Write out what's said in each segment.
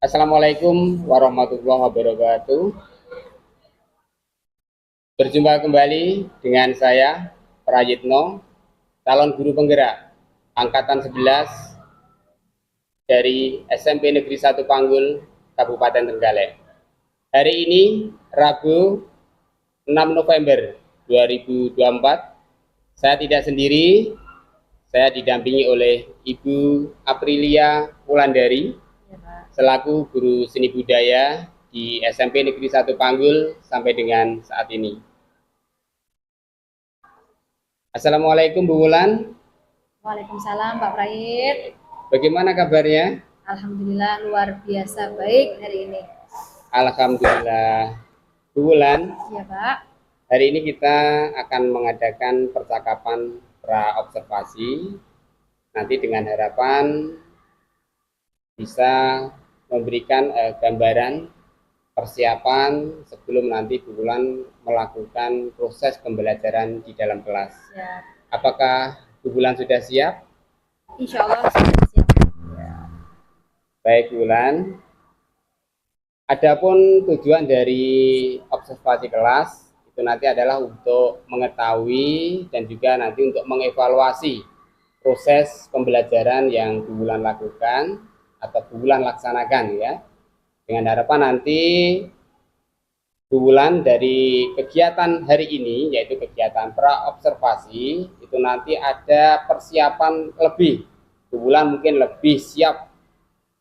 Assalamualaikum warahmatullahi wabarakatuh. Berjumpa kembali dengan saya, Prayitno, calon guru penggerak Angkatan 11 dari SMP Negeri 1 Panggul, Kabupaten Trenggalek. Hari ini, Rabu 6 November 2024, saya tidak sendiri, saya didampingi oleh Ibu Aprilia Wulandari, selaku guru seni budaya di SMP Negeri 1 Panggul sampai dengan saat ini. Assalamualaikum Bu Wulan. Waalaikumsalam Pak Prayit. Bagaimana kabarnya? Alhamdulillah luar biasa baik hari ini. Alhamdulillah. Bu Wulan, Ya Pak. hari ini kita akan mengadakan percakapan pra-observasi. Nanti dengan harapan bisa memberikan gambaran persiapan sebelum nanti Bu Wulan melakukan proses pembelajaran di dalam kelas. Ya. Apakah Bu Wulan sudah siap? Insya Allah sudah siap. Baik Bu Wulan. Adapun tujuan dari observasi kelas itu nanti adalah untuk mengetahui dan juga nanti untuk mengevaluasi proses pembelajaran yang Bu Wulan lakukan atau Bu Wulan laksanakan ya. Dengan harapan nanti Bu Wulan dari kegiatan hari ini, yaitu kegiatan pra-observasi, itu nanti ada persiapan lebih. Bu Wulan mungkin lebih siap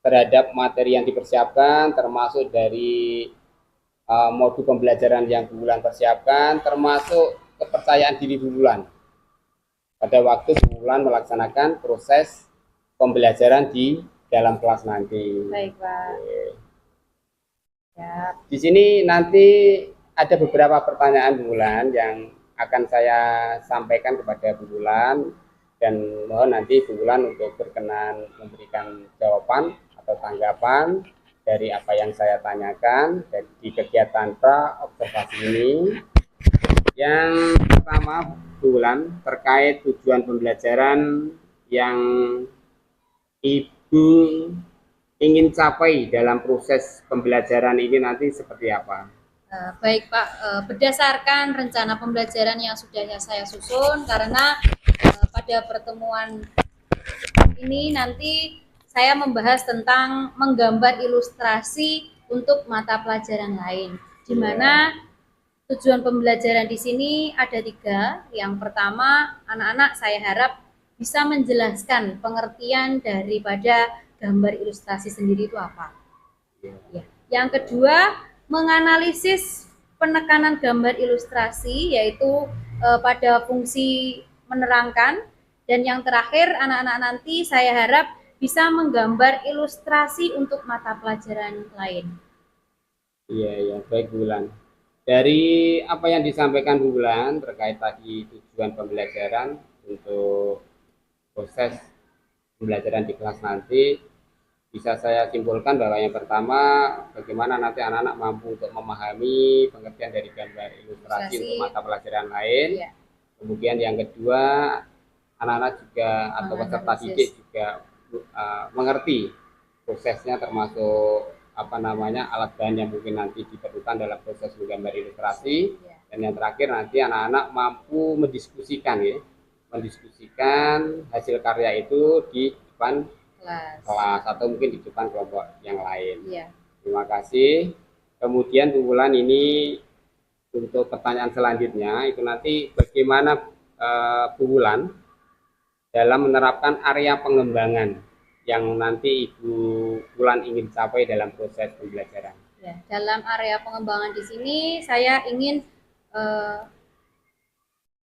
terhadap materi yang dipersiapkan, termasuk dari modul pembelajaran yang Bu Wulan persiapkan, termasuk kepercayaan diri Bu Wulan pada waktu Bu Wulan melaksanakan proses pembelajaran di dalam kelas nanti. Baik Pak. Ya. Di sini nanti ada beberapa pertanyaan Bu Wulan yang akan saya sampaikan kepada Bu Wulan, dan mohon nanti Bu Wulan untuk berkenan memberikan jawaban atau tanggapan dari apa yang saya tanyakan di kegiatan pra-observasi ini. Yang pertama Bu Wulan, terkait tujuan pembelajaran yang Ibu ingin capai dalam proses pembelajaran ini nanti seperti apa? Baik Pak, berdasarkan rencana pembelajaran yang sudah saya susun, karena pada pertemuan ini nanti saya membahas tentang menggambar ilustrasi untuk mata pelajaran lain, di mana tujuan pembelajaran di sini ada 3. Yang pertama, anak-anak saya harap bisa menjelaskan pengertian daripada gambar ilustrasi sendiri itu apa. Ya. Yang kedua, menganalisis penekanan gambar ilustrasi, yaitu pada fungsi menerangkan. Dan yang terakhir, anak-anak nanti saya harap bisa menggambar ilustrasi untuk mata pelajaran lain. Iya, baik Bu Wulan. Dari apa yang disampaikan Bu Wulan terkait tadi tujuan pembelajaran untuk proses pembelajaran di kelas nanti, bisa saya simpulkan bahwa yang pertama, bagaimana nanti anak-anak mampu untuk memahami pengertian dari gambar ilustrasi untuk mata pelajaran lain. Ya. Kemudian yang kedua, anak-anak juga atau peserta didik juga mengerti prosesnya, termasuk alat bahan yang mungkin nanti diperlukan dalam proses menggambar ilustrasi. Ya. Dan yang terakhir nanti anak-anak mampu mendiskusikan hasil karya itu di depan kelas atau mungkin di depan kelompok yang lain. Ya. Terima kasih. Kemudian Bu Wulan, ini untuk pertanyaan selanjutnya itu nanti bagaimana Bu Wulan dalam menerapkan area pengembangan yang nanti Ibu Wulan ingin capai dalam proses pembelajaran. Ya, dalam area pengembangan di sini saya ingin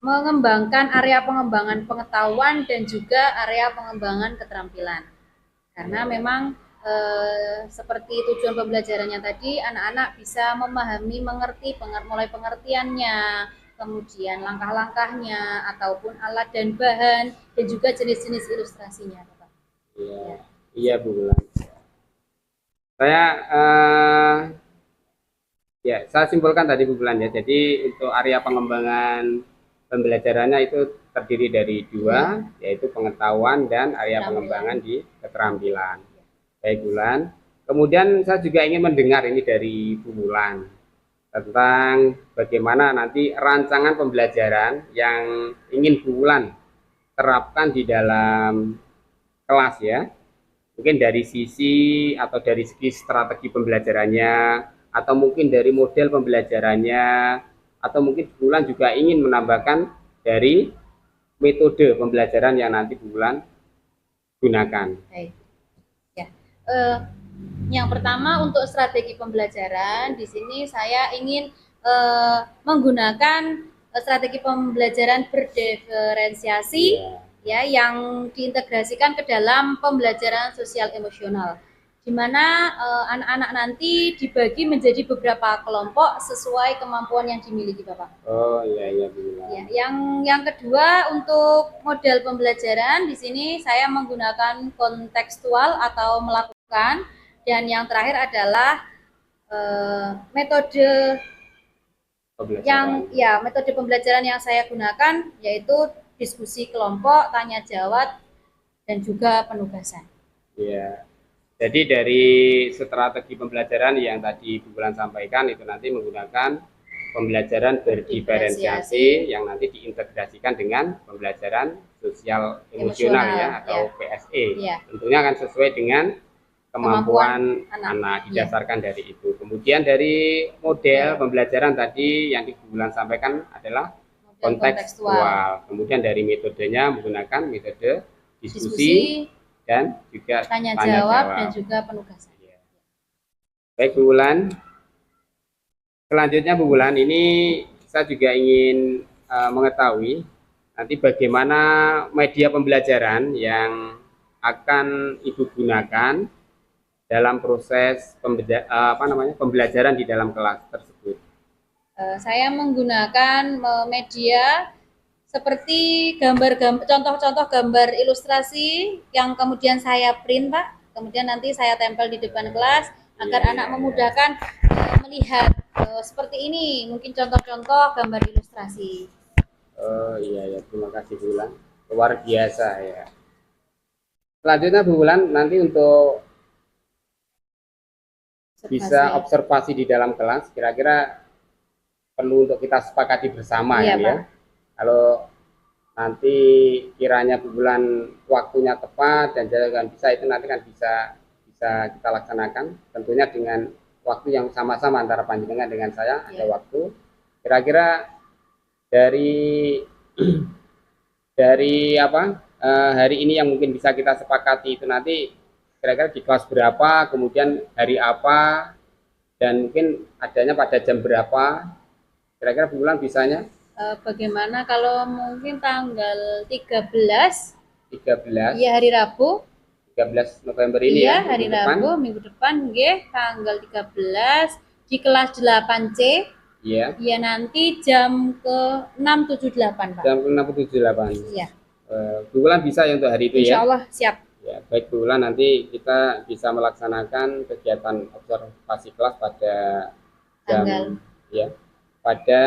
mengembangkan area pengembangan pengetahuan dan juga area pengembangan keterampilan. Karena memang seperti tujuan pembelajarannya tadi, anak-anak bisa memahami, mengerti, mulai pengertiannya, kemudian langkah-langkahnya, ataupun alat dan bahan, dan juga jenis-jenis ilustrasinya. Iya, iya Bu Wulan. Saya simpulkan tadi Bu Wulan ya. Jadi untuk area pengembangan pembelajarannya itu terdiri dari 2, yaitu pengetahuan dan area pengembangan di keterampilan. Baik Bu Wulan. Kemudian saya juga ingin mendengar ini dari Bu Wulan tentang bagaimana nanti rancangan pembelajaran yang ingin Bu Wulan terapkan di dalam kelas ya. Mungkin dari sisi atau dari segi strategi pembelajarannya, atau mungkin dari model pembelajarannya, atau mungkin Bu Wulan juga ingin menambahkan dari metode pembelajaran yang nanti Bu Wulan gunakan. Baik. Ya. Yang pertama untuk strategi pembelajaran, di sini saya ingin menggunakan strategi pembelajaran berdiferensiasi ya yang diintegrasikan ke dalam pembelajaran sosial emosional, di mana anak-anak nanti dibagi menjadi beberapa kelompok sesuai kemampuan yang dimiliki Bapak. Oh iya Bu. Ya, yang kedua untuk model pembelajaran di sini saya menggunakan kontekstual atau melakukan, dan yang terakhir adalah metode metode pembelajaran yang saya gunakan yaitu diskusi kelompok, tanya jawab, dan juga penugasan. Ya. Jadi dari strategi pembelajaran yang tadi Bu Wulan sampaikan itu nanti menggunakan pembelajaran berdiferensiasi yang nanti diintegrasikan dengan pembelajaran sosial emosional ya atau PSE. Ya. Tentunya akan sesuai dengan kemampuan anak didasarkan dari itu. Kemudian dari model pembelajaran tadi yang Bu Wulan sampaikan adalah kontekstual. Kemudian dari metodenya menggunakan metode diskusi dan juga tanya jawab dan juga penugasan. Ya. Baik Bu Wulan. Selanjutnya Bu Wulan, ini saya juga ingin mengetahui nanti bagaimana media pembelajaran yang akan Ibu gunakan dalam proses pembelajaran di dalam kelas tersebut. Saya menggunakan media seperti contoh-contoh gambar ilustrasi yang kemudian saya print Pak, kemudian nanti saya tempel di depan kelas agar anak memudahkan melihat seperti ini, mungkin contoh-contoh gambar ilustrasi. Oh iya terima kasih Bu Wulan, luar biasa ya. Selanjutnya Bu Wulan, nanti untuk bisa observasi di dalam kelas, kira-kira perlu untuk kita sepakati bersama ya. Kalau nanti kiranya Bu Wulan waktunya tepat dan jangan bisa, itu nanti kan bisa kita laksanakan tentunya dengan waktu yang sama-sama antara panjenengan dengan saya. Ada waktu kira-kira dari hari ini yang mungkin bisa kita sepakati itu nanti kira-kira di kelas berapa, kemudian hari apa, dan mungkin adanya pada jam berapa, kira-kira Bu Wulan bisanya? Bagaimana kalau mungkin tanggal 13 ya, hari Rabu 13 November ini ya, hari Rabu minggu depan tanggal 13 di kelas 8C ya nanti jam ke 678 Pak. Jam ke 678 iya. Bu Wulan bisa ya untuk hari itu Insya Allah siap ya. Baik Bu Wulan, nanti kita bisa melaksanakan kegiatan observasi kelas pada jam pada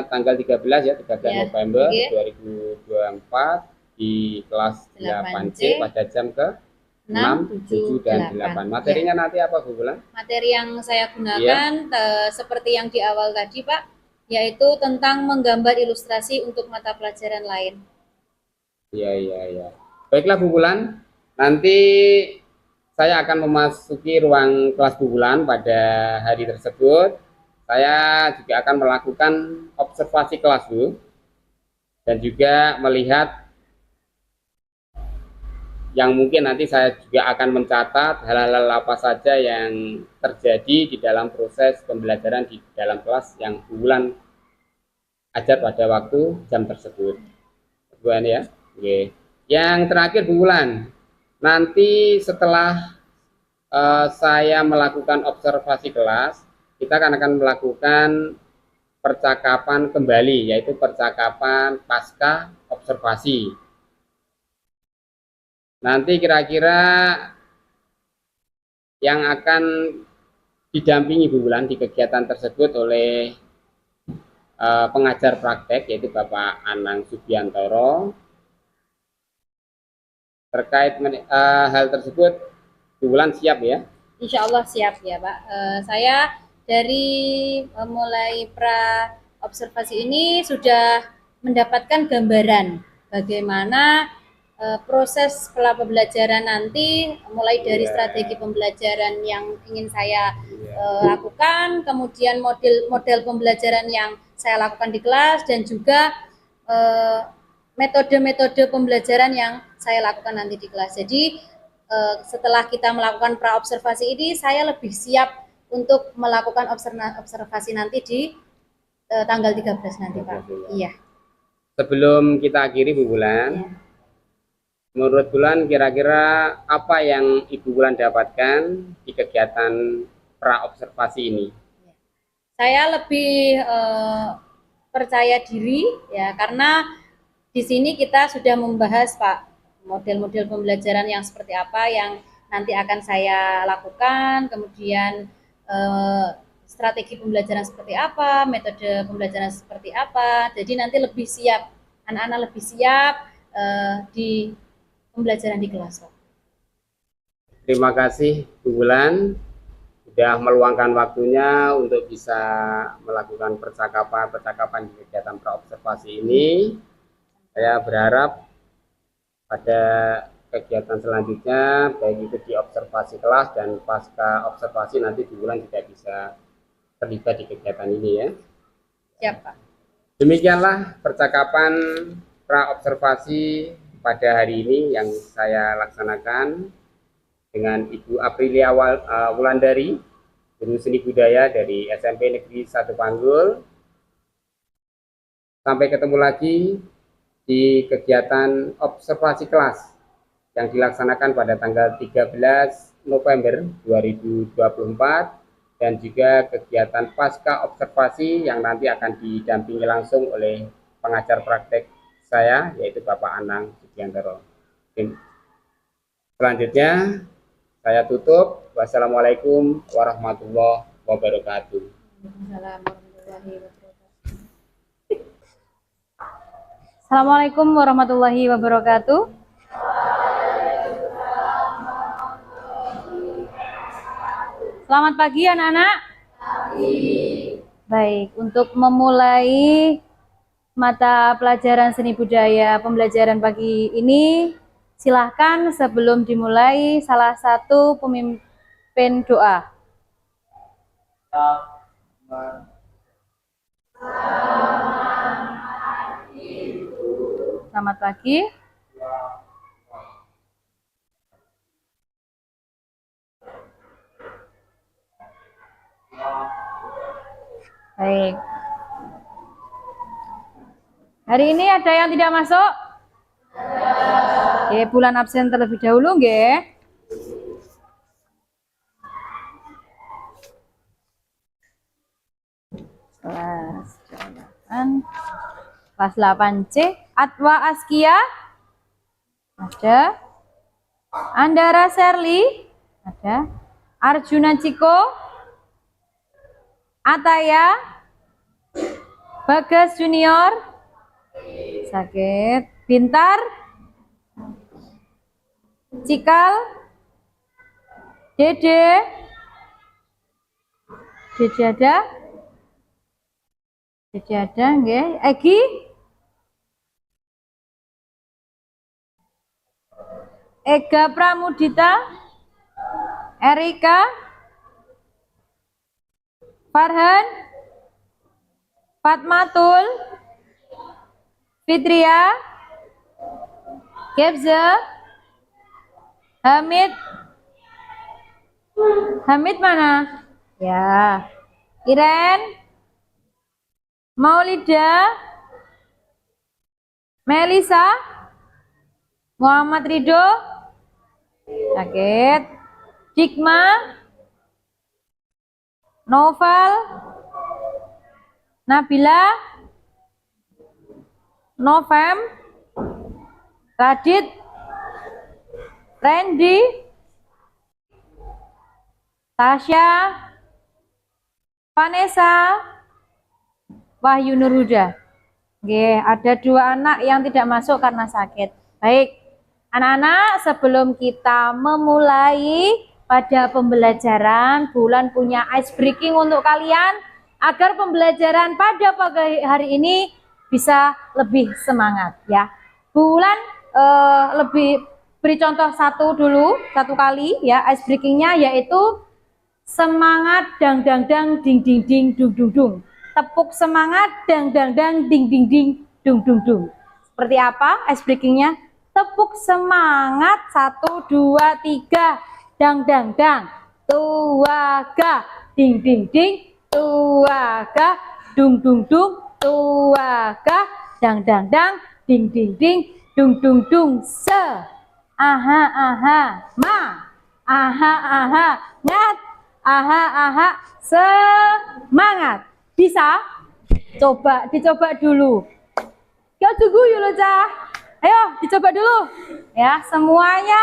tanggal 13 ya, 13 November 2024 di kelas 8C pada jam ke 6, 7, dan 8. Materinya nanti apa Bu Wulan? Materi yang saya gunakan seperti yang di awal tadi Pak, yaitu tentang menggambar ilustrasi untuk mata pelajaran lain. Iya. Baiklah Bu Wulan, nanti saya akan memasuki ruang kelas Bu Wulan pada hari tersebut. Saya juga akan melakukan observasi kelas Bu, dan juga melihat yang mungkin nanti saya juga akan mencatat hal-hal apa saja yang terjadi di dalam proses pembelajaran di dalam kelas yang Bu Wulan ajar pada waktu jam tersebut. Bu Wulan ya. Oke. Yang terakhir Bu Wulan, nanti setelah saya melakukan observasi kelas, kita akan melakukan percakapan kembali, yaitu percakapan pasca observasi. Nanti kira-kira yang akan didampingi Bu Wulan di kegiatan tersebut oleh pengajar praktek, yaitu Bapak Anang Subiantoro. Terkait hal tersebut, Bu Wulan siap ya? Insya Allah siap ya Pak. Saya dari mulai pra observasi ini sudah mendapatkan gambaran bagaimana proses pola pembelajaran nanti, mulai dari strategi pembelajaran yang ingin saya lakukan, kemudian model pembelajaran yang saya lakukan di kelas, dan juga metode-metode pembelajaran yang saya lakukan nanti di kelas. Jadi setelah kita melakukan praobservasi ini, saya lebih siap untuk melakukan observasi nanti di tanggal 13 nanti Pak. Iya. Sebelum kita akhiri Bu Bulan, Iya. menurut Bulan kira-kira apa yang Ibu Bulan dapatkan di kegiatan praobservasi ini? Saya lebih percaya diri ya, karena di sini kita sudah membahas Pak model-model pembelajaran yang seperti apa yang nanti akan saya lakukan, kemudian strategi pembelajaran seperti apa, metode pembelajaran seperti apa. Jadi nanti lebih siap, anak-anak lebih siap di pembelajaran di kelas Pak. Terima kasih Bu Bulan sudah meluangkan waktunya untuk bisa melakukan percakapan di kegiatan praobservasi ini. Saya berharap pada kegiatan selanjutnya, baik itu di observasi kelas dan pasca observasi, nanti Bu Bulan juga bisa terlibat di kegiatan ini ya. Siap Pak. Demikianlah percakapan praobservasi pada hari ini yang saya laksanakan dengan Ibu Aprilia Wulandari, Guru Seni Budaya dari SMP Negeri 1 Panggul. Sampai ketemu lagi di kegiatan observasi kelas yang dilaksanakan pada tanggal 13 November 2024 dan juga kegiatan pasca observasi yang nanti akan didampingi langsung oleh pengajar praktek saya, yaitu Bapak Anang Sugiantoro. Selanjutnya saya tutup. Wassalamualaikum warahmatullahi wabarakatuh. Assalamualaikum warahmatullahi wabarakatuh. Selamat pagi anak-anak. Baik, untuk memulai mata pelajaran seni budaya pembelajaran pagi ini, silahkan sebelum dimulai salah satu pemimpin doa. Selamat pagi. Baik. Hari ini ada yang tidak masuk? Oke, bulan absen terlebih dahulu, nggih. Kelas 8C, Atwa Askia, ada. Andara Serli, ada. Arjuna Ciko, Ataya, Bagas Junior, sakit. Bintar, Cikal, Dede, ada. Dede ada, nggih. Egi, Ega Pramudita, Erika, Farhan, Fatmatul, Fitria, Gebza, Hamid. Hamid mana? Ya. Iren, Maulida, Melisa, Muhammad Ridho, sakit. Dikma, Noval, Nabila, Novem, Radit, Randy, Tasya, Vanessa, Wahyu Nurhuda. Oke, ada 2 anak yang tidak masuk karena sakit. Baik, anak-anak, sebelum kita memulai pada pembelajaran, Bulan punya ice breaking untuk kalian agar pembelajaran pada pagi hari ini bisa lebih semangat ya. Bulan lebih beri contoh satu kali ya ice breakingnya, yaitu semangat dang dang dang ding ding ding dung dung dung. Tepuk semangat dang dang dang ding ding ding dung dung dung. Seperti apa ice breakingnya? Tepuk semangat 1 2 3 dang dang dang tuaga ding ding ding tuaga dung dung dung tuaga dang dang dang ding ding ding dung dung dung se aha aha ma aha aha ngat aha aha semangat. Bisa? Dicoba dulu. Kau tunggu yuk Cah. Ayo dicoba dulu ya, semuanya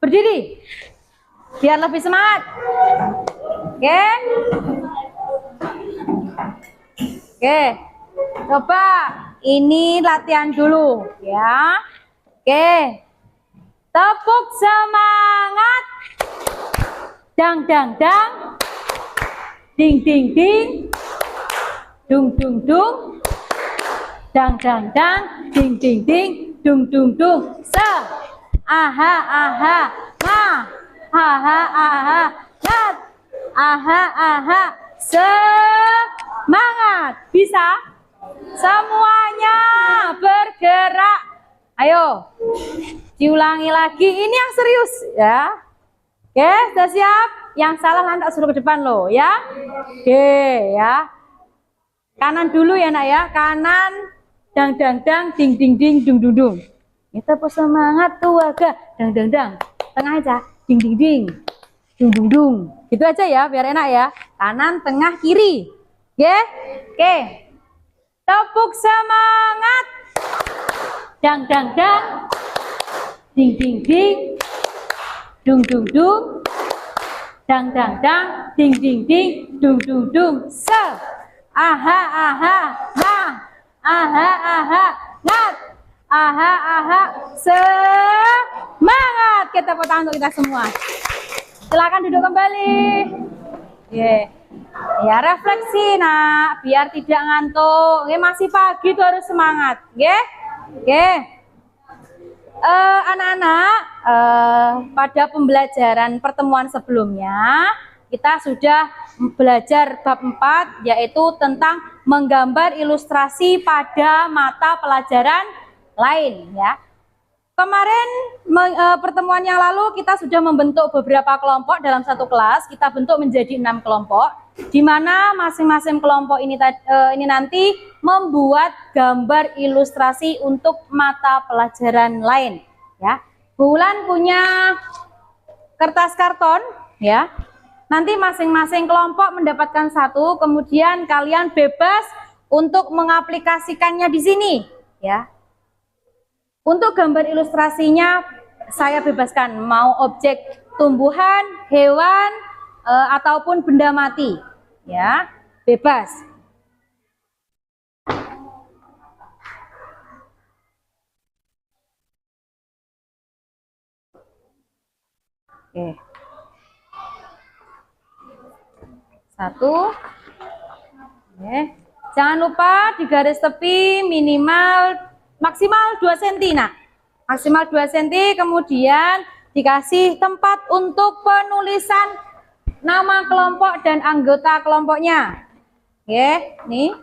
berdiri biar lebih semangat. Oke, coba ini latihan dulu ya. Oke, tepuk semangat dang dang dang ding ding ding dung dung dung dang dang dang ding ding ding dung dung dung se aha aha ma aha aha ngat aha aha semangat. Bisa? Semuanya bergerak. Ayo diulangi lagi, ini yang serius ya. Oke, sudah siap? Yang salah nanti suruh ke depan loh ya. Oke ya, kanan dulu ya nak ya, kanan dang dang dang ding ding ding dung dung dung. Kita semangat tuaga dang dang dang, tengah aja ding ding ding dung dung dung, gitu aja ya biar enak ya. Kanan tengah kiri. Oke, tepuk semangat dang dang dang ding ding ding dung dung dung dang dang dang ding ding ding dung dung dung se aha aha ma aha aha ngat aha aha semangat. Kita tepuk tangan untuk kita semua. Silakan duduk kembali. Ya, refleksi nak biar tidak ngantuk. Masih pagi tuh harus semangat. Anak-anak, pada pembelajaran pertemuan sebelumnya kita sudah belajar bab 4, yaitu tentang menggambar ilustrasi pada mata pelajaran lain ya. Kemarin pertemuan yang lalu kita sudah membentuk beberapa kelompok dalam satu kelas. Kita bentuk menjadi 6 kelompok, di mana masing-masing kelompok ini nanti membuat gambar ilustrasi untuk mata pelajaran lain ya. Bulan punya kertas karton ya. Nanti masing-masing kelompok mendapatkan 1, kemudian kalian bebas untuk mengaplikasikannya di sini ya. Untuk gambar ilustrasinya saya bebaskan, mau objek tumbuhan, hewan, ataupun benda mati ya, bebas. Oke. 1. Oke. Jangan lupa di garis tepi maksimal 2 cm nak. Maksimal 2 cm, kemudian dikasih tempat untuk penulisan nama kelompok dan anggota kelompoknya. Oke, nih.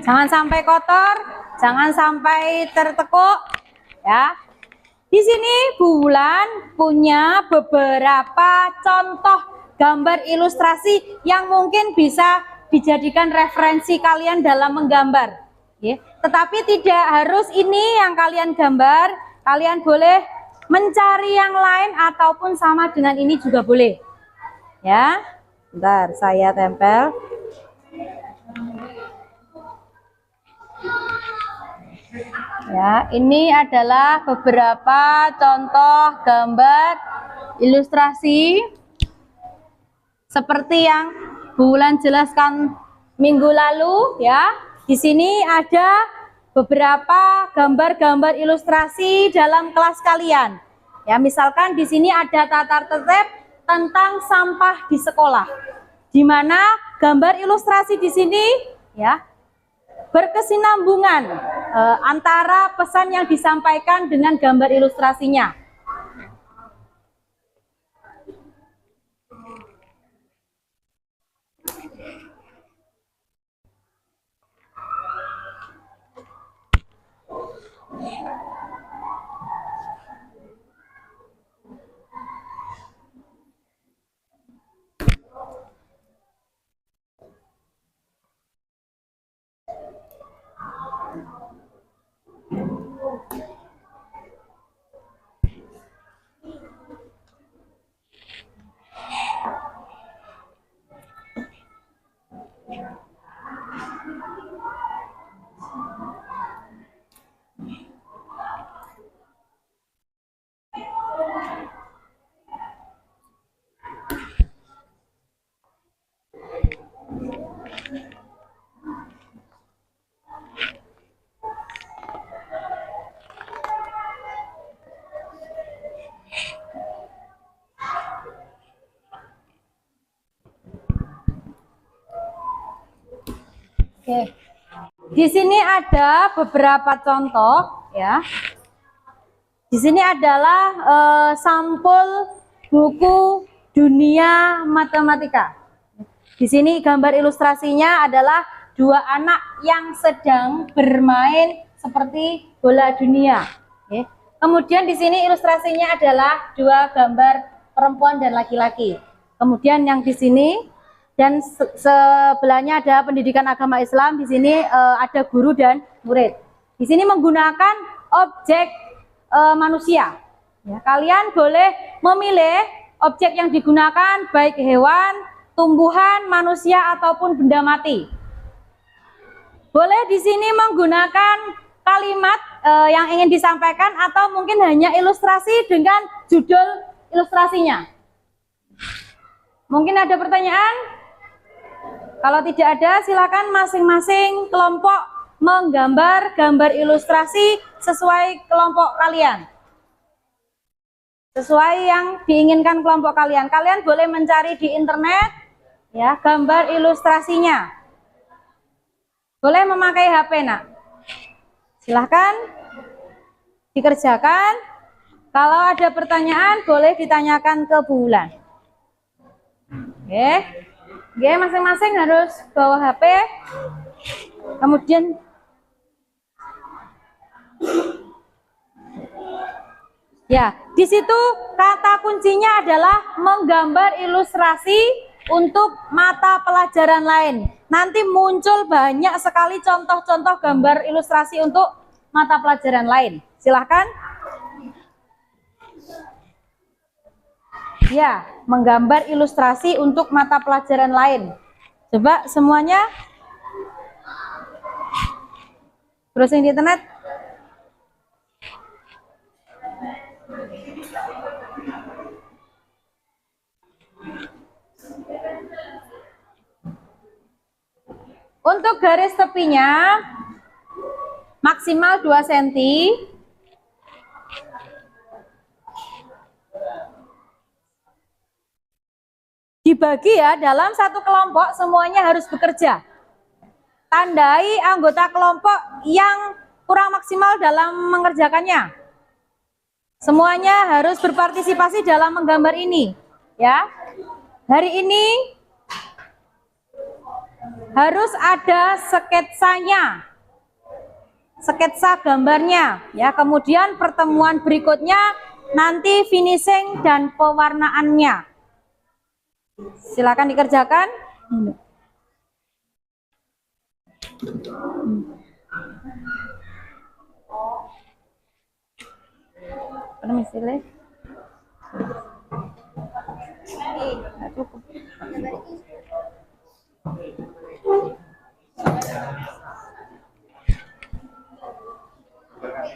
Jangan sampai kotor, jangan sampai tertekuk ya. Di sini Bulan punya beberapa contoh gambar ilustrasi yang mungkin bisa dijadikan referensi kalian dalam menggambar ya. Tetapi tidak harus ini yang kalian gambar, kalian boleh mencari yang lain ataupun sama dengan ini juga boleh ya. Bentar, saya tempel. Ya, ini adalah beberapa contoh gambar ilustrasi seperti yang Bu Wulan jelaskan minggu lalu ya. Di sini ada beberapa gambar-gambar ilustrasi dalam kelas kalian. Ya, misalkan di sini ada tata tertib tentang sampah di sekolah. Di mana gambar ilustrasi di sini ya berkesinambungan antara pesan yang disampaikan dengan gambar ilustrasinya. Oke. Di sini ada beberapa contoh ya. Di sini adalah sampul buku dunia matematika. Di sini gambar ilustrasinya adalah dua anak yang sedang bermain seperti bola dunia. Oke. Kemudian di sini ilustrasinya adalah dua gambar perempuan dan laki-laki. Kemudian yang di sini dan sebelahnya ada pendidikan agama Islam. Di sini ada guru dan murid. Di sini menggunakan objek manusia. Ya, kalian boleh memilih objek yang digunakan baik hewan, tumbuhan, manusia ataupun benda mati. Boleh di sini menggunakan kalimat yang ingin disampaikan atau mungkin hanya ilustrasi dengan judul ilustrasinya. Mungkin ada pertanyaan? Kalau tidak ada, silakan masing-masing kelompok menggambar gambar ilustrasi sesuai kelompok kalian. Sesuai yang diinginkan kelompok kalian. Kalian boleh mencari di internet ya gambar ilustrasinya. Boleh memakai HP, Nak. Silahkan dikerjakan. Kalau ada pertanyaan, boleh ditanyakan ke Bu Wulan. Oke. Oke, masing-masing harus bawa HP. Kemudian ya, di situ kata kuncinya adalah menggambar ilustrasi untuk mata pelajaran lain. Nanti muncul banyak sekali contoh-contoh gambar ilustrasi untuk mata pelajaran lain. Silahkan. Ya, menggambar ilustrasi untuk mata pelajaran lain. Coba semuanya browsing di internet. Untuk garis tepinya maksimal 2 cm. Dibagi ya, dalam satu kelompok semuanya harus bekerja. Tandai anggota kelompok yang kurang maksimal dalam mengerjakannya. Semuanya harus berpartisipasi dalam menggambar ini, ya. Hari ini harus ada sketsanya, sketsa gambarnya, ya. Kemudian pertemuan berikutnya nanti finishing dan pewarnaannya. Silakan dikerjakan. Permisi, Le. Cukup.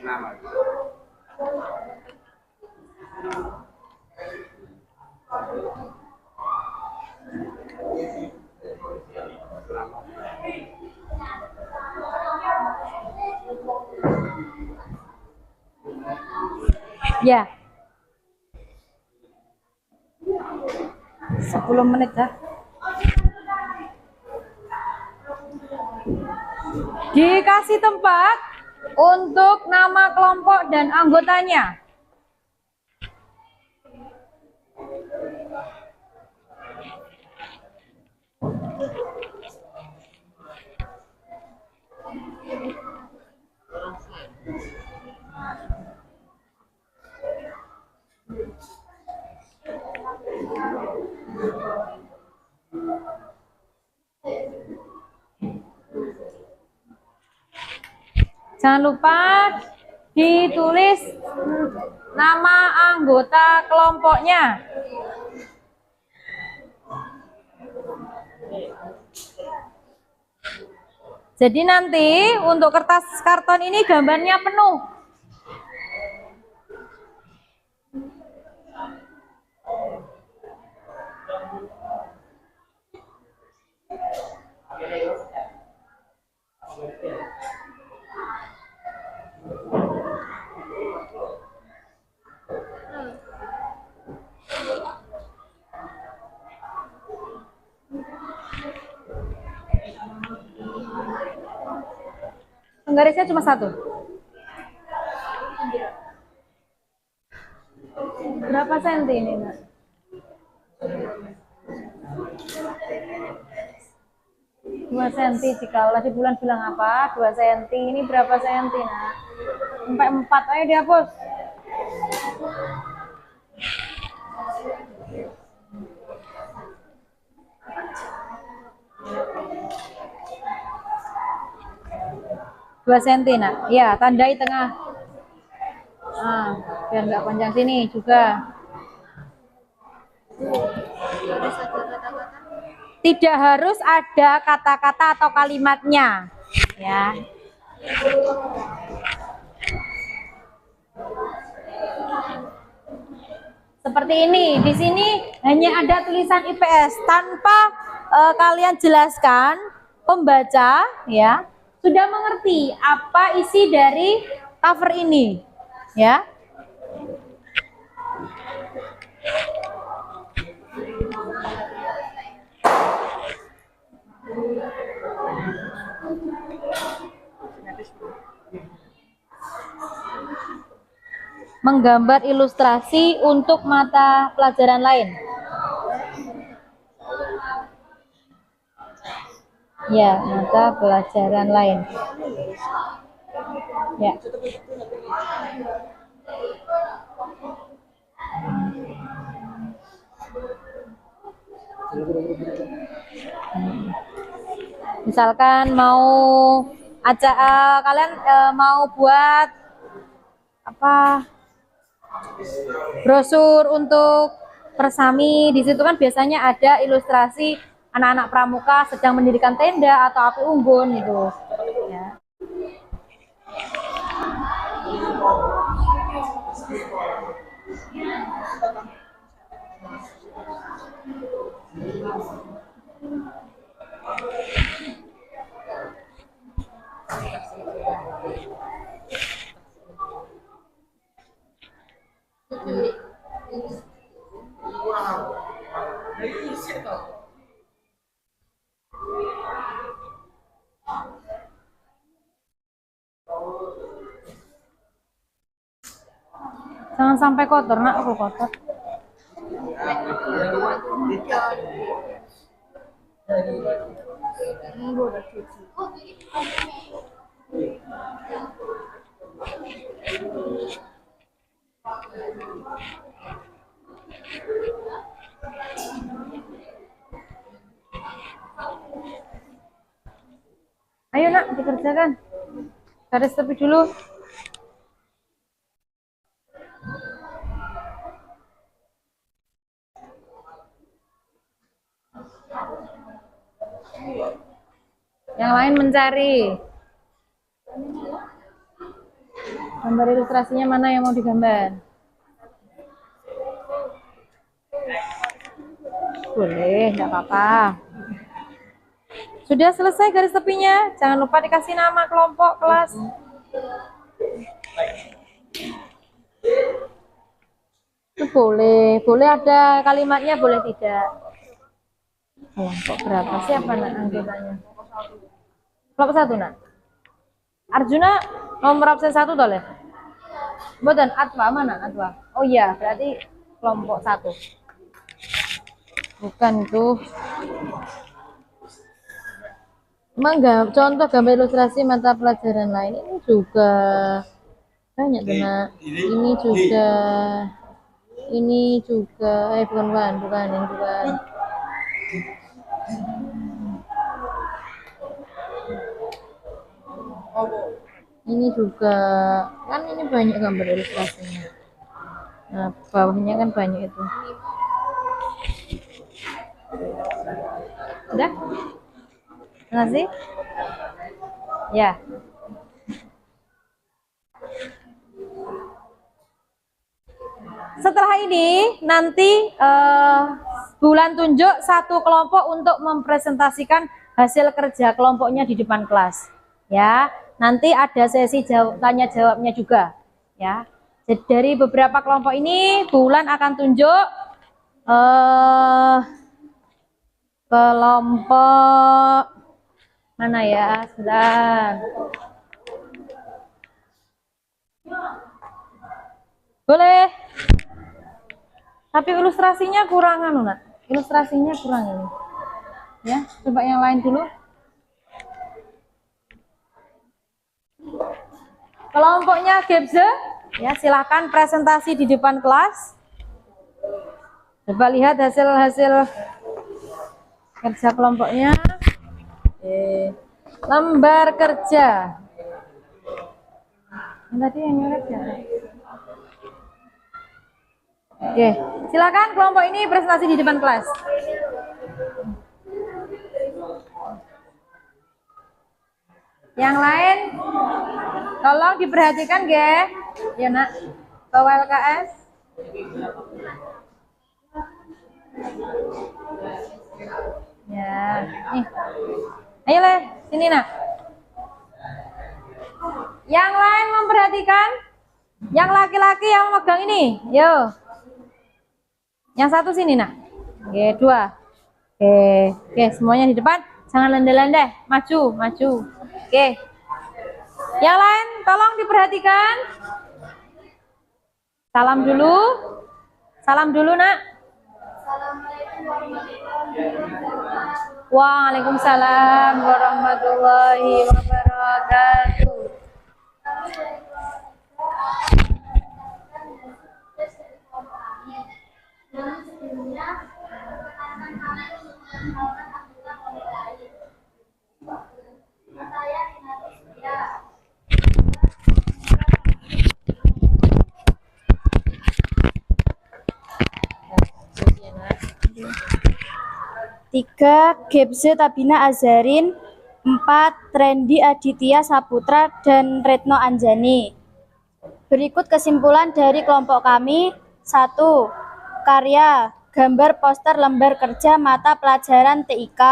nama. Ya. 10 menit dah. Dikasih tempat untuk nama kelompok dan anggotanya. Jangan lupa ditulis nama anggota kelompoknya. Jadi nanti untuk kertas karton ini gambarnya penuh. Penggarisnya cuma 1. Berapa senti ini, Nak? 2 senti. Jika tadi bulan bilang apa? 2 senti. Ini berapa senti, Nak? Sampai 4. Ayo dihapus. Dua senti, Nak. Ya, tandai tengah. Nah, biar nggak panjang sini juga. Tidak harus ada kata-kata atau kalimatnya, ya. Seperti ini. Di sini hanya ada tulisan IPS tanpa kalian jelaskan, pembaca ya sudah mengerti apa isi dari cover ini, ya. Menggambar ilustrasi untuk mata pelajaran lain. Ya, mata pelajaran lain. Ya. Misalkan mau kalian mau buat apa? Brosur untuk persami, di situ kan biasanya ada ilustrasi anak-anak pramuka sedang mendirikan tenda atau api unggun gitu. Ya. Jangan sampai kotor, Nak, aku kotor. Ayo, Nak, dikerjakan. Garis tepi dulu. Yang lain mencari. Gambar ilustrasinya mana yang mau digambar? Boleh, nggak apa-apa. Sudah selesai garis tepinya. Jangan lupa dikasih nama kelompok kelas. Itu boleh, boleh ada kalimatnya, boleh tidak. Kelompok berapa? Siapa nak anggotanya? Kelompok 1 nak. Arjuna nomor absen 1 boleh. Bodan Atwa mana Atwa? Oh iya, berarti kelompok 1. Bukan itu. Contoh gambar ilustrasi mata pelajaran lain ini juga banyak tuh nak. Ini juga, bukan, ini bukan. Ini juga, kan ini banyak gambar ilustrasinya. Nah, bawahnya kan banyak itu. Udah? Terima kasih. Ya. Setelah ini nanti bulan tunjuk satu kelompok untuk mempresentasikan hasil kerja kelompoknya di depan kelas. Ya, nanti ada sesi tanya jawabnya juga. Ya, jadi dari beberapa kelompok ini bulan akan tunjuk kelompok mana ya, sebentar. Boleh. Tapi ilustrasinya kurang nak. Ilustrasinya kurang ini. Ya, coba yang lain dulu. Kelompoknya Gebze, ya silahkan presentasi di depan kelas. Coba lihat hasil kerja kelompoknya. Lembar kerja. Yang tadi yang nyoret ya. Oke, silakan kelompok ini presentasi di depan kelas. Yang lain, tolong diperhatikan, ge. Ya nak, bawa LKS. Ya, nih. Ayo le, sini nak. Yang lain memperhatikan. Yang laki-laki yang memegang ini, yo. Yang satu sini nak. Oke, 2. Oke, semuanya di depan. Jangan landai-landai, maju. Oke. Yang lain tolong diperhatikan. Salam dulu nak. Waalaikumsalam warahmatullahi wabarakatuh. Tiga, Gebze Tabina Azarin. 4, Trendy Aditya Saputra dan Retno Anjani. Berikut kesimpulan dari kelompok kami. 1. Karya gambar poster lembar kerja mata pelajaran TIK.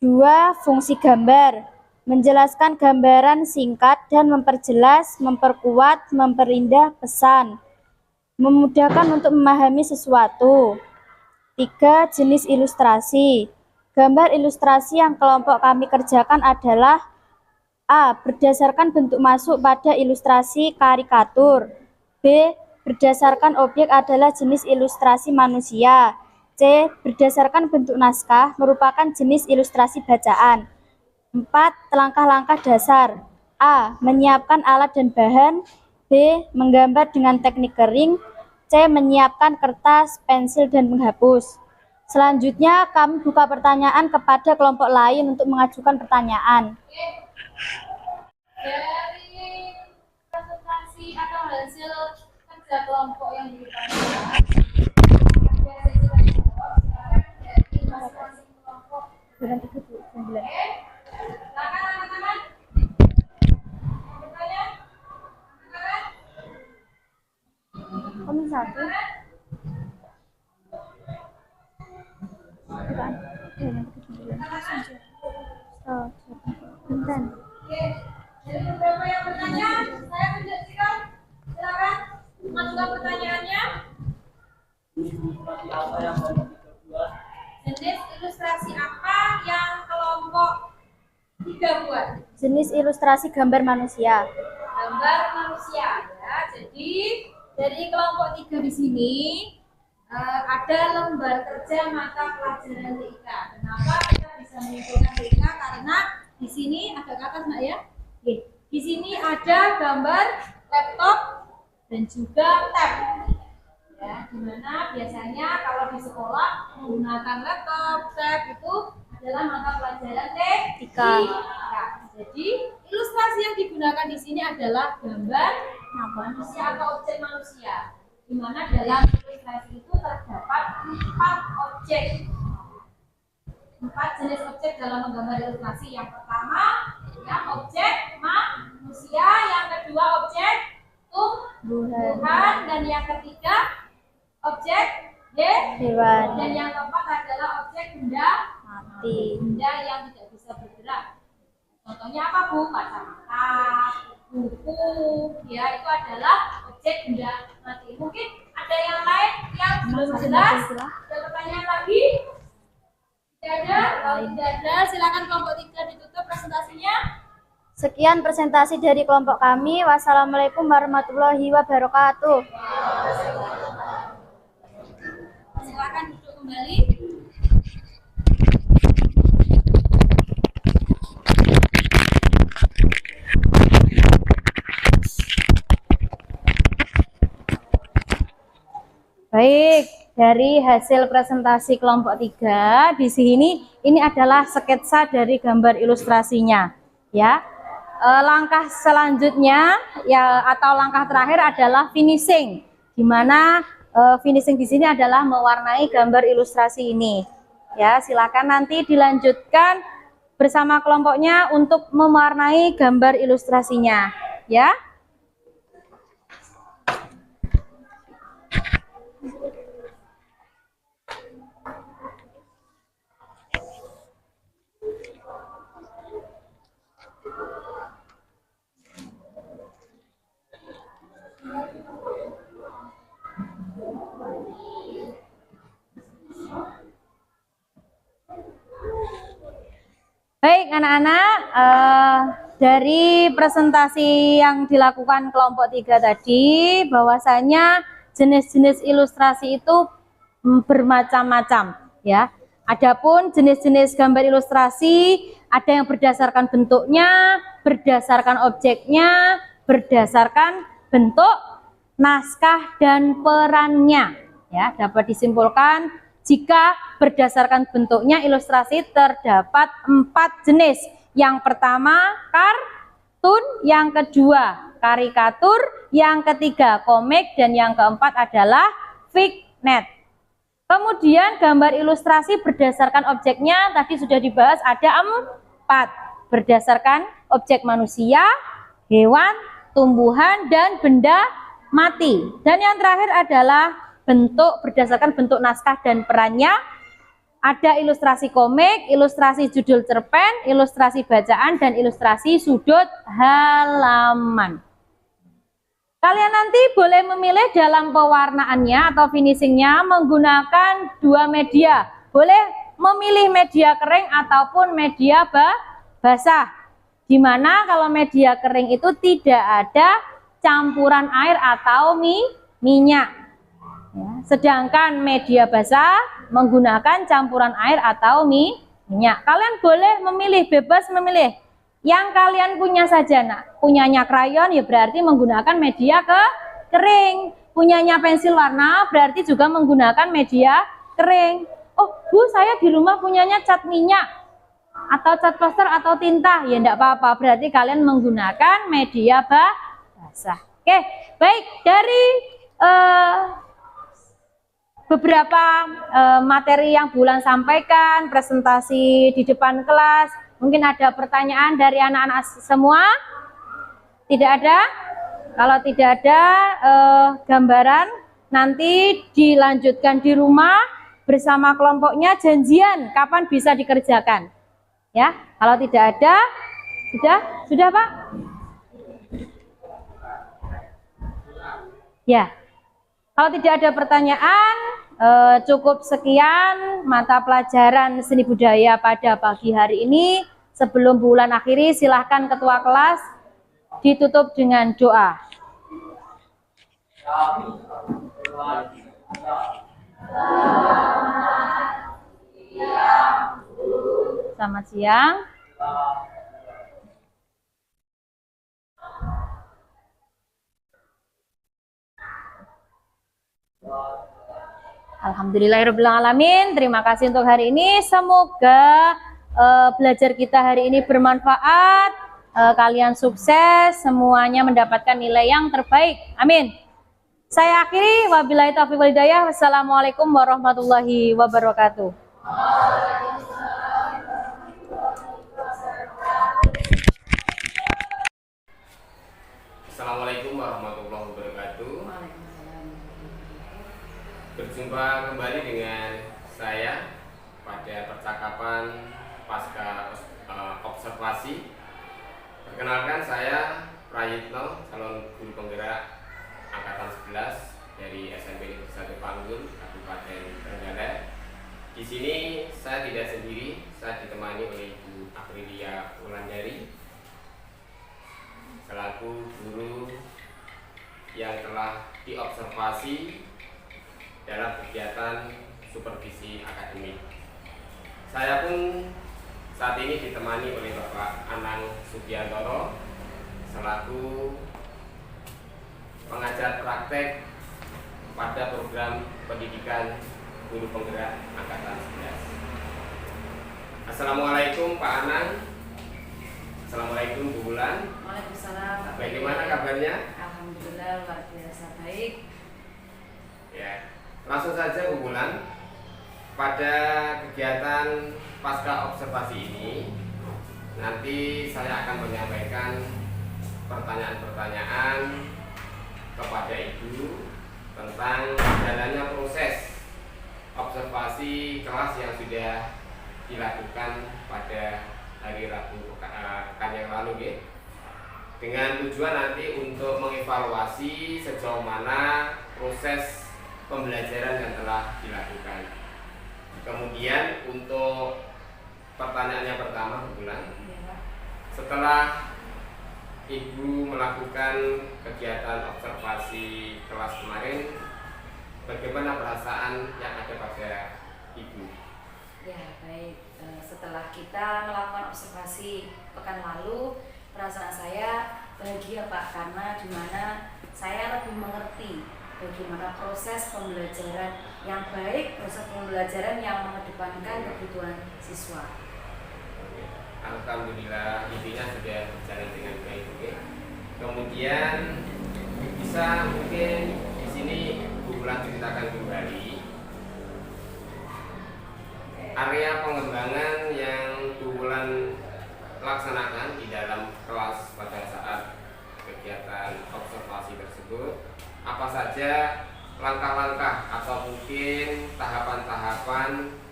2. Fungsi gambar menjelaskan gambaran singkat dan memperjelas, memperkuat, memperindah pesan, memudahkan untuk memahami sesuatu. 3. Jenis ilustrasi. Gambar ilustrasi yang kelompok kami kerjakan adalah A. Berdasarkan bentuk masuk pada ilustrasi karikatur. B. Berdasarkan objek adalah jenis ilustrasi manusia. C. Berdasarkan bentuk naskah merupakan jenis ilustrasi bacaan. 4. Langkah-langkah dasar. A. Menyiapkan alat dan bahan. B. Menggambar dengan teknik kering. C. Menyiapkan kertas, pensil, dan penghapus. Selanjutnya kami buka pertanyaan kepada kelompok lain untuk mengajukan pertanyaan. Dari presentasi atau hasil kerja kelompok yang diberikan dari masing-masing kelompok. Silakan teman-teman. Bertanya? satu. Bukan. Oh, bentar. Dari beberapa yang bertanya, saya menjelaskan. Silakan masukkan pertanyaannya. Jenis ilustrasi apa yang kelompok 3 buat? Jenis ilustrasi gambar manusia. Gambar manusia ya. Jadi dari kelompok 3 di sini ada lembar kerja mata pelajaran TIK. Kenapa kita bisa menyimpulkan TIK? Karena di sini ada ke atas, Mbak ya. Oke. Di sini ada gambar laptop dan juga tab. Ya, dimana biasanya kalau di sekolah menggunakan laptop, tab itu adalah mata pelajaran TIK. Jadi ilustrasi yang digunakan di sini adalah gambar manusia atau objek manusia. Di mana dalam ilustrasi itu terdapat 4 objek. 4 jenis objek dalam menggambar ilustrasi. Yang pertama, yang objek manusia, yang kedua objek tumbuhan, dan yang ketiga objek hewan, dan yang keempat adalah objek benda mati, benda yang tidak bisa bergerak. Contohnya apa, Bu? Kacamata, buku, ya itu adalah objek benda mati. Mungkin ada yang lain yang belum jelas? Ada pertanyaan lagi? Tidak ada? Kalau tidak ada, silakan kelompok 3 ditutup presentasinya. Sekian presentasi dari kelompok kami. Wassalamualaikum warahmatullahi wabarakatuh. Silakan duduk kembali. Baik, dari hasil presentasi kelompok 3 di sini ini adalah sketsa dari gambar ilustrasinya, ya. Langkah selanjutnya ya atau langkah terakhir adalah finishing, di mana finishing di sini adalah mewarnai gambar ilustrasi ini. Ya, silakan nanti dilanjutkan bersama kelompoknya untuk mewarnai gambar ilustrasinya, ya. Baik anak-anak, dari presentasi yang dilakukan kelompok 3 tadi, bahwasanya jenis-jenis ilustrasi itu bermacam-macam, ya. Adapun jenis-jenis gambar ilustrasi ada yang berdasarkan bentuknya, berdasarkan objeknya, berdasarkan bentuk naskah dan perannya, ya. Dapat disimpulkan jika berdasarkan bentuknya ilustrasi terdapat 4 jenis. Yang pertama kartun, yang kedua karikatur, yang ketiga komik, dan yang keempat adalah vignette. Kemudian gambar ilustrasi berdasarkan objeknya tadi sudah dibahas ada 4. Berdasarkan objek manusia, hewan, tumbuhan, dan benda mati. Dan yang terakhir adalah bentuk berdasarkan bentuk naskah dan perannya. Ada ilustrasi komik, ilustrasi judul cerpen, ilustrasi bacaan, dan ilustrasi sudut halaman. Kalian nanti boleh memilih dalam pewarnaannya atau finishingnya menggunakan 2 media. Boleh memilih media kering ataupun media basah. Dimana kalau media kering itu tidak ada campuran air atau minyak. Ya, sedangkan media basah menggunakan campuran air atau minyak. Kalian boleh memilih, bebas memilih yang kalian punya saja. Nah, punyanya krayon ya berarti menggunakan media kering. Punyanya pensil warna berarti juga menggunakan media kering. Oh, Bu, saya di rumah punyanya cat minyak atau cat poster atau tinta. Ya enggak apa-apa, berarti kalian menggunakan media basah. Oke, baik, dari beberapa materi yang Bulan sampaikan, presentasi di depan kelas. Mungkin ada pertanyaan dari anak-anak semua? Tidak ada? Kalau tidak ada gambaran, nanti dilanjutkan di rumah bersama kelompoknya, janjian kapan bisa dikerjakan. Ya, kalau tidak ada, sudah Pak? Ya, kalau tidak ada pertanyaan, cukup sekian mata pelajaran seni budaya pada pagi hari ini. Sebelum bulan akhiri, silahkan ketua kelas ditutup dengan doa. Selamat siang. Alhamdulillahirabbil alamin. Terima kasih untuk hari ini. Semoga belajar kita hari ini bermanfaat. Kalian sukses, semuanya mendapatkan nilai yang terbaik. Amin. Saya akhiri, wabillahi taufiq wal hidayah. Wassalamualaikum warahmatullahi wabarakatuh. Assalamualaikum warahmatullahi wabarakatuh. Berjumpa kembali dengan saya pada percakapan pasca observasi. Perkenalkan, saya Prayitno, calon guru penggerak angkatan 11 dari SMP Negeri 1 Panggul, Kabupaten Trenggalek. Di sini saya tidak sendiri, saya ditemani oleh Ibu Aprilia Wulandari selaku guru yang telah diobservasi dalam kegiatan supervisi akademik. Saya pun saat ini ditemani oleh Bapak Anang Sugiantoro selaku pengajar praktek pada program pendidikan guru penggerak angkatan 11. Assalamualaikum Pak Anang. Assalamualaikum Bu Wulan. Waalaikumsalam. Bagaimana kabarnya? Alhamdulillah luar biasa baik. Ya, langsung saja Bu Wulan. Pada kegiatan pasca observasi ini, nanti saya akan menyampaikan pertanyaan-pertanyaan kepada Ibu tentang jalannya proses observasi kelas yang sudah dilakukan pada hari Rabu pekan yang lalu, ya. Dengan tujuan nanti untuk mengevaluasi sejauh mana proses pembelajaran yang telah dilakukan. Kemudian untuk pertanyaannya pertama, Bu Wulan, setelah Ibu melakukan kegiatan observasi kelas kemarin, bagaimana perasaan yang ada pada Ibu? Ya baik, setelah kita melakukan observasi pekan lalu, perasaan saya bahagia Pak, karena dimana saya lebih mengerti bagaimana proses pembelajaran yang baik, proses pembelajaran yang mengedepankan kebutuhan siswa. Alhamdulillah, intinya sudah berjalan dengan baik. Oke. Kemudian bisa mungkin di sini Bu Wulan ceritakan kembali area pengembangan yang Bu Wulan laksanakan di dalam kelas pada saat kegiatan observasi tersebut. Apa saja langkah-langkah atau mungkin tahapan-tahapan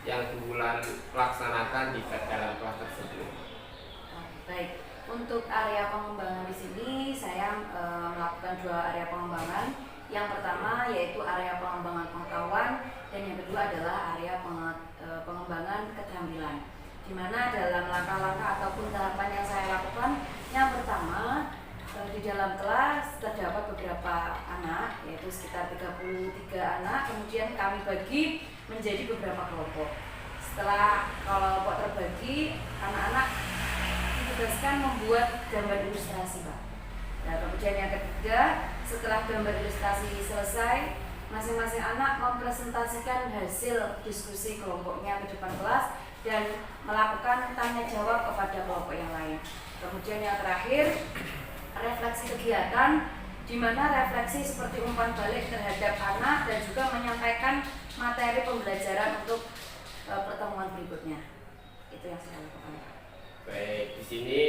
yang Bu Wulan laksanakan di dalam kelas tersebut? Baik, untuk area pengembangan di sini saya melakukan 2 area pengembangan. Yang pertama yaitu area pengembangan pengetahuan dan yang kedua adalah area pengembangan keterampilan. Di mana dalam langkah-langkah ataupun tahapan yang saya lakukan, yang pertama di dalam kelas terdapat beberapa anak, yaitu sekitar 33 anak, kemudian kami bagi menjadi beberapa kelompok. Setelah kelompok terbagi, anak-anak ditugaskan membuat gambar ilustrasi, Pak. Nah, kemudian yang ketiga, setelah gambar ilustrasi selesai, masing-masing anak mempresentasikan hasil diskusi kelompoknya ke depan kelas dan melakukan tanya jawab kepada kelompok yang lain. Kemudian yang terakhir, refleksi kegiatan, di mana refleksi seperti umpan balik terhadap anak dan juga menyampaikan materi pembelajaran untuk pertemuan berikutnya. Itu yang saya lakukan. Baik, di sini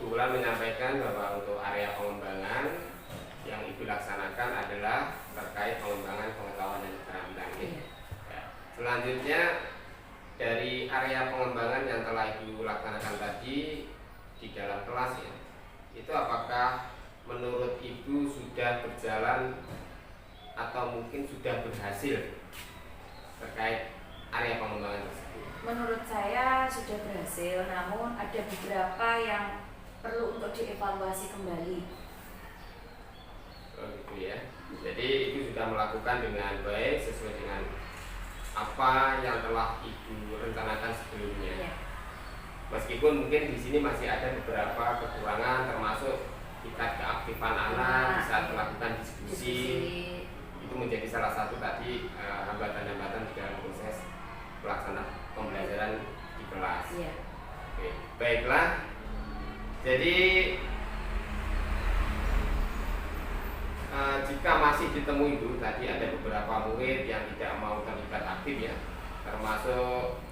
Bu Wulan menyampaikan bahwa untuk area pengembangan yang Ibu laksanakan adalah terkait pengembangan sudah berjalan atau mungkin sudah berhasil terkait area pengembangan tersebut? Menurut saya sudah berhasil, namun ada beberapa yang perlu untuk dievaluasi kembali. Oh gitu ya. Jadi Ibu sudah melakukan dengan baik sesuai dengan apa yang telah Ibu rencanakan sebelumnya. Ya. Meskipun mungkin di sini masih ada beberapa kekurangan, termasuk tingkat keaktifan anak bisa melakukan diskusi. Itu menjadi salah satu tadi hambatan-hambatan di dalam proses pelaksanaan pembelajaran di kelas. Ya. Oke, baiklah. Jadi jika masih ditemui itu tadi ada beberapa murid yang tidak mau terlibat aktif ya, termasuk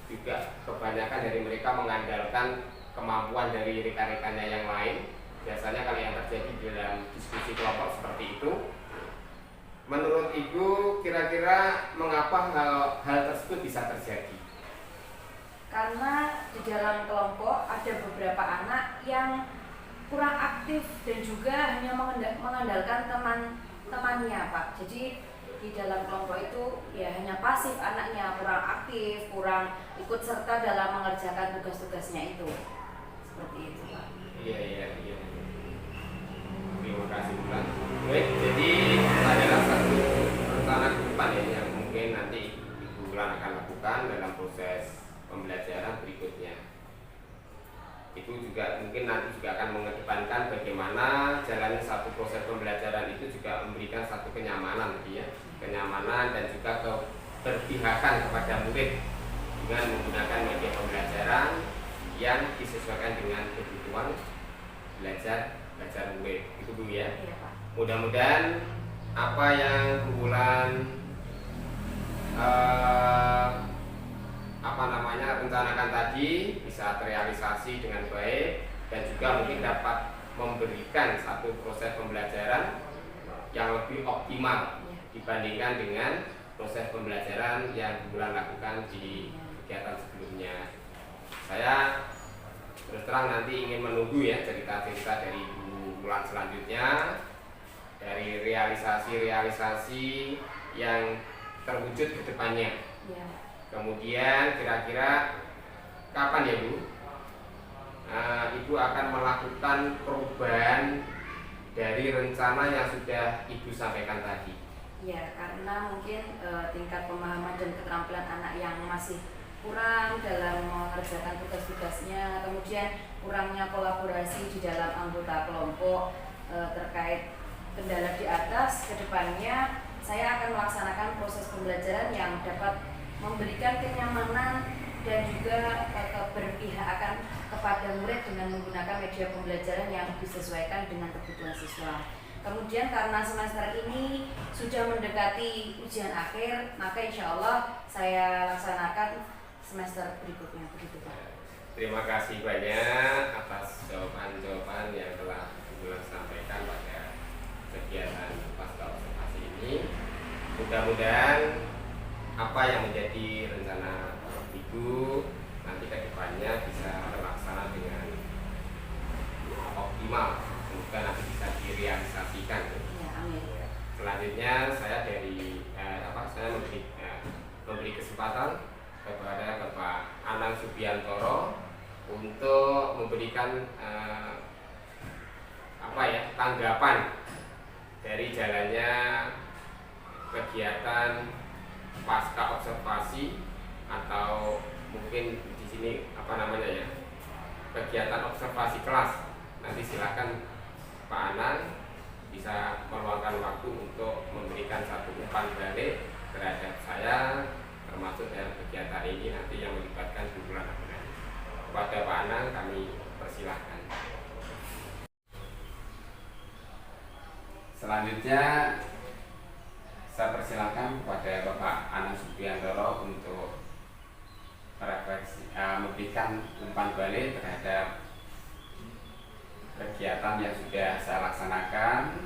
juga kebanyakan dari mereka mengandalkan kemampuan dari rekan-rekannya yang lain. Biasanya kalau yang terjadi di dalam diskusi kelompok seperti itu, menurut Ibu kira-kira mengapa hal tersebut bisa terjadi? Karena di dalam kelompok ada beberapa anak yang kurang aktif dan juga hanya mengandalkan teman-temannya, Pak. Jadi di dalam kelompok itu ya hanya pasif anaknya, kurang aktif, kurang ikut serta dalam mengerjakan tugas-tugasnya itu. Seperti itu, Pak. Iya. Terima kasih Bulan. Baik, jadi adalah satu rencana ke depan ya yang mungkin nanti Ibu Bulan akan lakukan dalam proses pembelajaran berikutnya. Itu juga mungkin nanti juga akan mengedepankan bagaimana jalannya satu proses pembelajaran itu juga memberikan satu kenyamanan ya, kenyamanan dan juga keberpihakan kepada murid dengan menggunakan media pembelajaran yang disesuaikan dengan kebutuhan belajar murid. Itu dulu ya. Iya, Pak. Mudah-mudahan apa yang Bu Bulan rencanakan tadi bisa terrealisasi dengan baik dan juga mungkin dapat memberikan satu proses pembelajaran yang lebih optimal dibandingkan dengan proses pembelajaran yang Bu Bulan lakukan di kegiatan sebelumnya. Saya terus terang nanti ingin menunggu ya cerita-cerita dari Bu Bulan selanjutnya, dari realisasi-realisasi yang terwujud ke depannya. Ya. Kemudian kira-kira kapan ya Bu? Ibu akan melakukan perubahan dari rencana yang sudah Ibu sampaikan tadi. Ya, karena mungkin tingkat pemahaman dan keterampilan anak yang masih kurang dalam mengerjakan tugas-tugasnya, kemudian kurangnya kolaborasi di dalam anggota kelompok terkait kendala di atas. Kedepannya saya akan melaksanakan proses pembelajaran yang dapat memberikan kenyamanan dan juga keberpihakan kepada murid dengan menggunakan media pembelajaran yang disesuaikan dengan kebutuhan siswa. Kemudian karena semester ini sudah mendekati ujian akhir, maka insya Allah saya laksanakan semester berikutnya. Begitu, Pak. Terima kasih banyak atas jawaban-jawaban yang telah Ibu sampaikan pada kegiatan pasca observasi ini. Mudah-mudahan apa yang menjadi rencana Ibu nanti ke depannya bisa terlaksana dengan optimal, semoga nanti bisa direalisasikan. Ya, amin. Selanjutnya saya memberi kesempatan kepada Bapak Anang Subiantoro untuk memberikan tanggapan dari jalannya kegiatan pasca observasi atau mungkin di sini kegiatan observasi kelas. Nanti silakan Pak Anang bisa meluangkan waktu untuk memberikan satu umpan balik terhadap saya, termasuk dalam kegiatan ini nanti yang melibatkan Bu Bulan. Kepada Pak Anang kami persilahkan. Selanjutnya saya persilahkan kepada Bapak Anang Subiantoro untuk memberikan umpan balik terhadap kegiatan yang sudah saya laksanakan,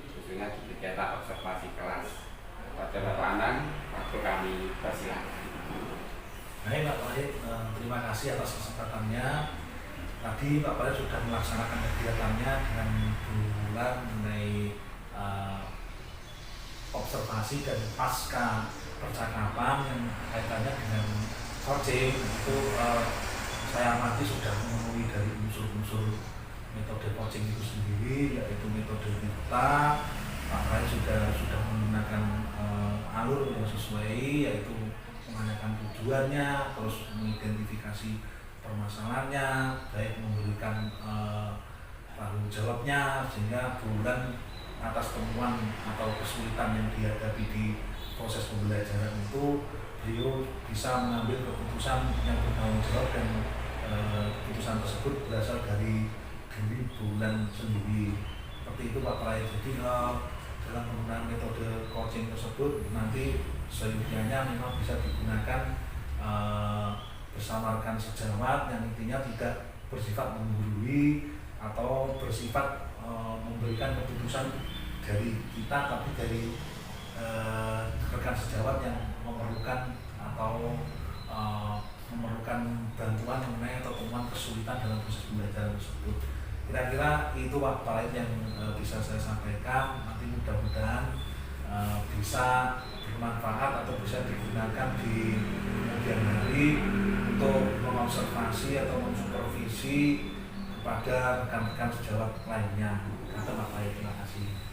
khususnya di kegiatan observasi kelas. Pada Bapak Anang, waktu kami persilahkan. Baik Pak Wahid, terima kasih atas kesempatannya. Tadi Pak Wahid sudah melaksanakan kegiatannya dengan Bu Bulan mengenai observasi dan pasca percakapan yang kaitannya dengan coaching itu saya amati sudah memenuhi dari unsur-unsur metode coaching itu sendiri, yaitu metode kita. Pak Rai sudah menggunakan alur yang sesuai, yaitu menanyakan tujuannya, terus mengidentifikasi permasalahannya, baik memberikan tanggung jawabnya, sehingga bulan atas temuan atau kesulitan yang dihadapi di proses pembelajaran itu beliau bisa mengambil keputusan yang bertanggung jawab, dan keputusan tersebut berasal dari diri bulan sendiri. Seperti itu Pak Prai. Jadi dalam penggunaan metode coaching tersebut nanti seyogianya memang bisa digunakan bersama rekan sejawat yang intinya tidak bersifat menggurui atau bersifat memberikan keputusan dari kita, tapi dari rekan sejawat yang memerlukan atau memerlukan bantuan mengenai atau temuan kesulitan dalam proses pembelajaran tersebut. Kira-kira itu Pak Prait yang bisa saya sampaikan. Nanti mudah-mudahan bisa bermanfaat atau bisa digunakan di kemudian hari untuk mengobservasi atau mensupervisi kepada rekan-rekan sejawat lainnya. Kata Pak Prait, terima kasih.